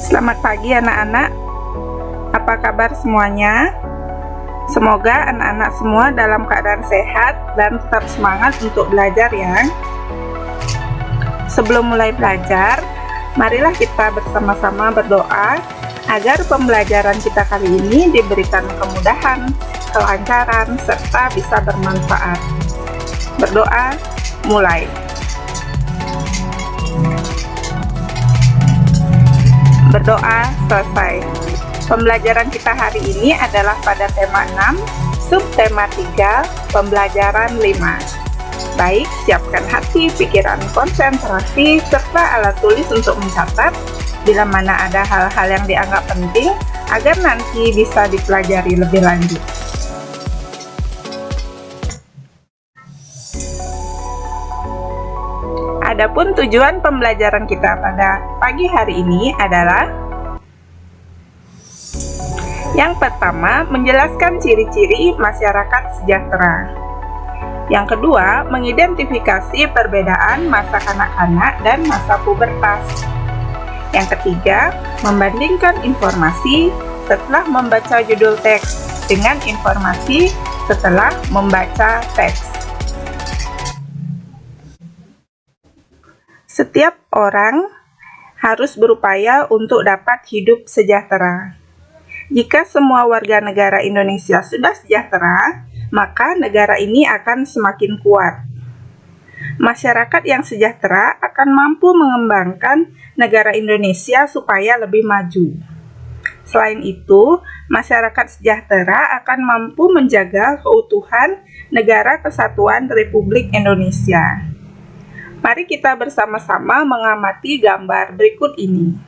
Selamat pagi anak-anak, apa kabar semuanya? Semoga anak-anak semua dalam keadaan sehat dan tetap semangat untuk belajar ya. Sebelum mulai belajar, marilah kita bersama-sama berdoa agar pembelajaran kita kali ini diberikan kemudahan, kelancaran, serta bisa bermanfaat. Berdoa, mulai. Berdoa selesai. Pembelajaran kita hari ini adalah pada tema 6, subtema 3, pembelajaran 5. Baik, siapkan hati, pikiran, konsentrasi, serta alat tulis untuk mencatat bila mana ada hal-hal yang dianggap penting agar nanti bisa dipelajari lebih lanjut. Adapun tujuan pembelajaran kita pada pagi hari ini adalah yang pertama, menjelaskan ciri-ciri masyarakat sejahtera. Yang kedua, mengidentifikasi perbedaan masa kanak-kanak dan masa pubertas. Yang ketiga, membandingkan informasi setelah membaca judul teks dengan informasi setelah membaca teks. Setiap orang harus berupaya untuk dapat hidup sejahtera. Jika semua warga negara Indonesia sudah sejahtera, maka negara ini akan semakin kuat. Masyarakat yang sejahtera akan mampu mengembangkan negara Indonesia supaya lebih maju. Selain itu, masyarakat sejahtera akan mampu menjaga keutuhan Negara Kesatuan Republik Indonesia. Mari kita bersama-sama mengamati gambar berikut ini.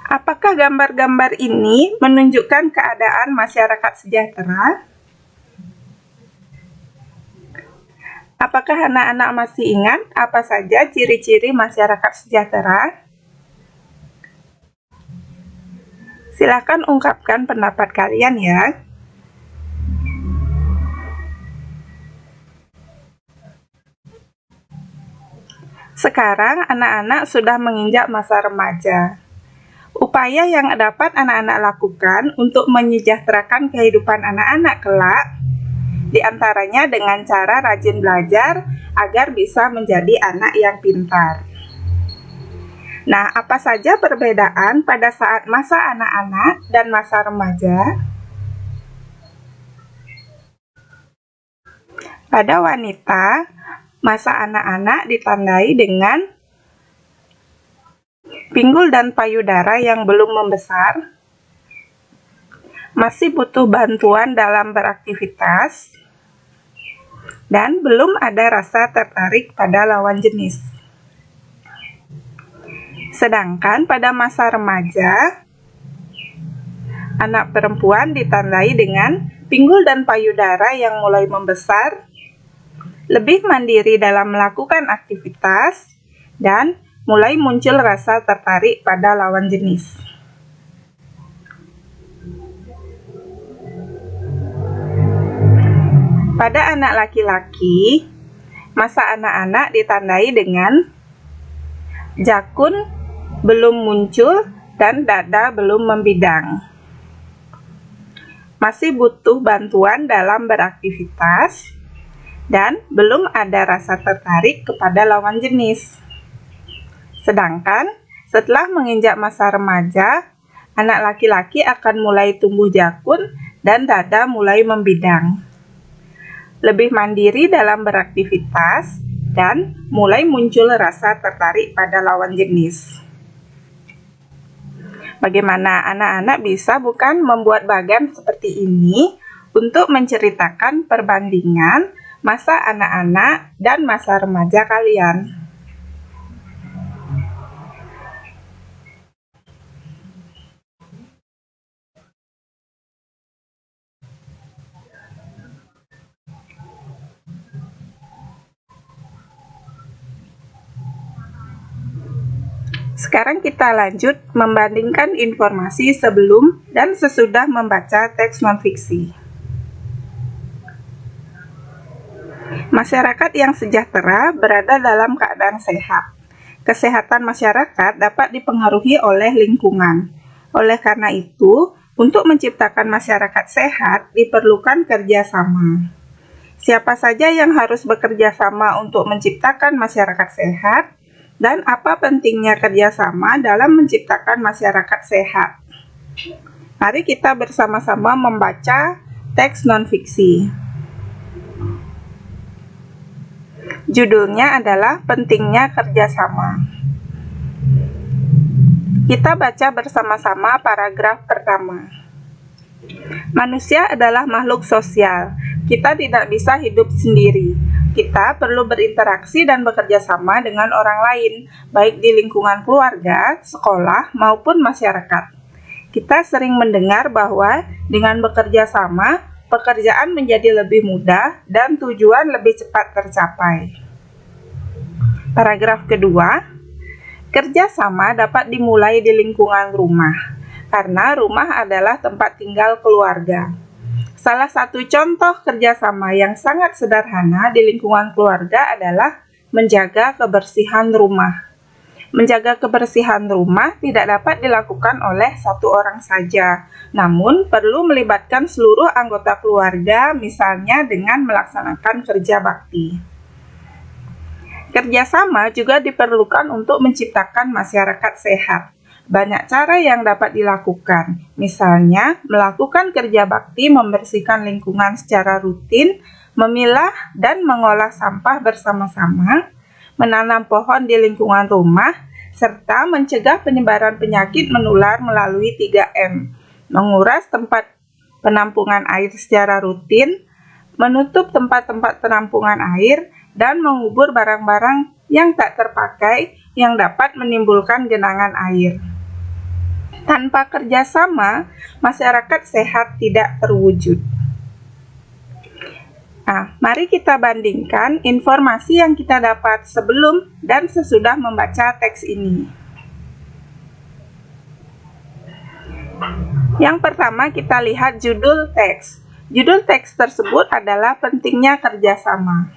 Apakah gambar-gambar ini menunjukkan keadaan masyarakat sejahtera? Apakah anak-anak masih ingat apa saja ciri-ciri masyarakat sejahtera? Silakan ungkapkan pendapat kalian ya. Sekarang anak-anak sudah menginjak masa remaja. Upaya yang dapat anak-anak lakukan untuk menyejahterakan kehidupan anak-anak kelak, diantaranya dengan cara rajin belajar agar bisa menjadi anak yang pintar. Nah, apa saja perbedaan pada saat masa anak-anak dan masa remaja? Pada wanita, masa anak-anak ditandai dengan pinggul dan payudara yang belum membesar, masih butuh bantuan dalam beraktivitas, dan belum ada rasa tertarik pada lawan jenis. Sedangkan pada masa remaja, anak perempuan ditandai dengan pinggul dan payudara yang mulai membesar, lebih mandiri dalam melakukan aktivitas, dan mulai muncul rasa tertarik pada lawan jenis. Pada anak laki-laki, masa anak-anak ditandai dengan jakun belum muncul dan dada belum membidang. Masih butuh bantuan dalam beraktivitas, dan belum ada rasa tertarik kepada lawan jenis. Sedangkan setelah menginjak masa remaja, anak laki-laki akan mulai tumbuh jakun dan dada mulai membidang. Lebih mandiri dalam beraktivitas dan mulai muncul rasa tertarik pada lawan jenis. Bagaimana anak-anak bisa bukan membuat bagan seperti ini untuk menceritakan perbandingan masa anak-anak dan masa remaja kalian? Sekarang kita lanjut membandingkan informasi sebelum dan sesudah membaca teks non-fiksi. Masyarakat yang sejahtera berada dalam keadaan sehat. Kesehatan masyarakat dapat dipengaruhi oleh lingkungan. Oleh karena itu, untuk menciptakan masyarakat sehat diperlukan kerjasama. Siapa saja yang harus bekerja sama untuk menciptakan masyarakat sehat, dan apa pentingnya kerjasama dalam menciptakan masyarakat sehat? Mari kita bersama-sama membaca teks non-fiksi. Judulnya adalah Pentingnya Kerjasama. Kita baca bersama-sama paragraf pertama. Manusia adalah makhluk sosial. Kita tidak bisa hidup sendiri. Kita perlu berinteraksi dan bekerja sama dengan orang lain, baik di lingkungan keluarga, sekolah, maupun masyarakat. Kita sering mendengar bahwa dengan bekerja sama, pekerjaan menjadi lebih mudah dan tujuan lebih cepat tercapai. Paragraf kedua, kerjasama dapat dimulai di lingkungan rumah, karena rumah adalah tempat tinggal keluarga. Salah satu contoh kerjasama yang sangat sederhana di lingkungan keluarga adalah menjaga kebersihan rumah. Menjaga kebersihan rumah tidak dapat dilakukan oleh satu orang saja, namun perlu melibatkan seluruh anggota keluarga, misalnya dengan melaksanakan kerja bakti. Kerjasama juga diperlukan untuk menciptakan masyarakat sehat. Banyak cara yang dapat dilakukan, misalnya melakukan kerja bakti membersihkan lingkungan secara rutin, memilah dan mengolah sampah bersama-sama, menanam pohon di lingkungan rumah, serta mencegah penyebaran penyakit menular melalui 3M, menguras tempat penampungan air secara rutin, menutup tempat-tempat penampungan air, dan mengubur barang-barang yang tak terpakai yang dapat menimbulkan genangan air. Tanpa kerjasama, masyarakat sehat tidak terwujud. Mari kita bandingkan informasi yang kita dapat sebelum dan sesudah membaca teks ini. Yang pertama, kita lihat judul teks. Judul teks tersebut adalah Pentingnya Kerjasama.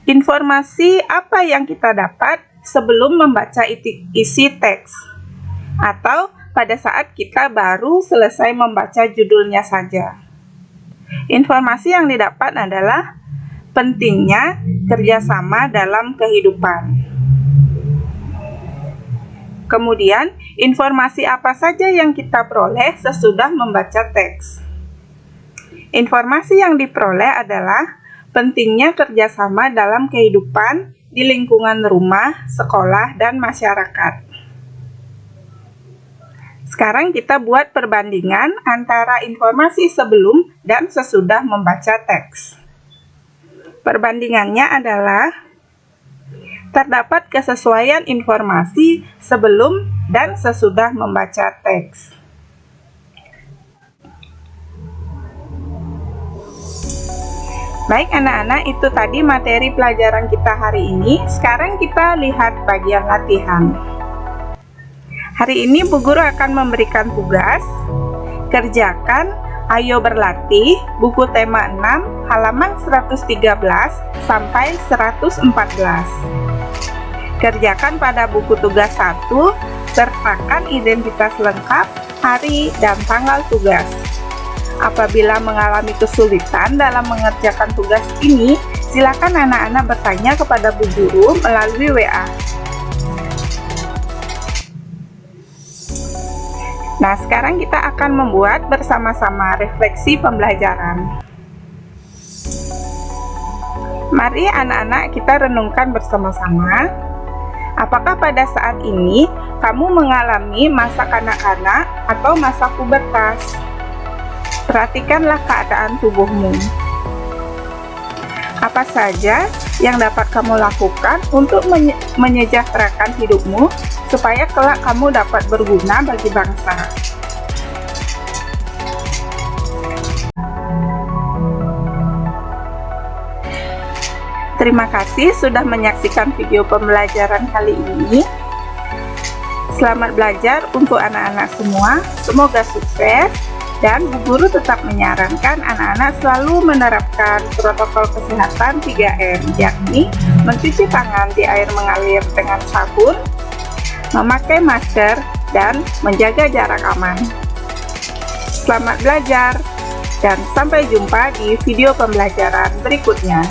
Informasi apa yang kita dapat sebelum membaca isi teks, atau pada saat kita baru selesai membaca judulnya saja. Informasi yang didapat adalah pentingnya kerjasama dalam kehidupan. Kemudian, informasi apa saja yang kita peroleh sesudah membaca teks. Informasi yang diperoleh adalah pentingnya kerjasama dalam kehidupan di lingkungan rumah, sekolah, dan masyarakat. Sekarang kita buat perbandingan antara informasi sebelum dan sesudah membaca teks. Perbandingannya adalah terdapat kesesuaian informasi sebelum dan sesudah membaca teks. Baik anak-anak, itu tadi materi pelajaran kita hari ini. Sekarang kita lihat bagian latihan. Hari ini Bu Guru akan memberikan tugas. Kerjakan Ayo Berlatih, buku tema 6, halaman 113 sampai 114. Kerjakan pada buku tugas 1, sertakan identitas lengkap, hari dan tanggal tugas. Apabila mengalami kesulitan dalam mengerjakan tugas ini, silakan anak-anak bertanya kepada Bu Guru melalui WA. Nah, sekarang kita akan membuat bersama-sama refleksi pembelajaran. Mari anak-anak kita renungkan bersama-sama. Apakah pada saat ini kamu mengalami masa kanak-kanak atau masa pubertas? Perhatikanlah keadaan tubuhmu. Apa saja yang dapat kamu lakukan untuk menyejahterakan hidupmu supaya kelak kamu dapat berguna bagi bangsa? Terima kasih sudah menyaksikan video pembelajaran kali ini. Selamat belajar untuk anak-anak semua. Semoga sukses. Dan Bu Guru tetap menyarankan anak-anak selalu menerapkan protokol kesehatan 3M, yakni mencuci tangan di air mengalir dengan sabun, memakai masker, dan menjaga jarak aman. Selamat belajar, dan sampai jumpa di video pembelajaran berikutnya.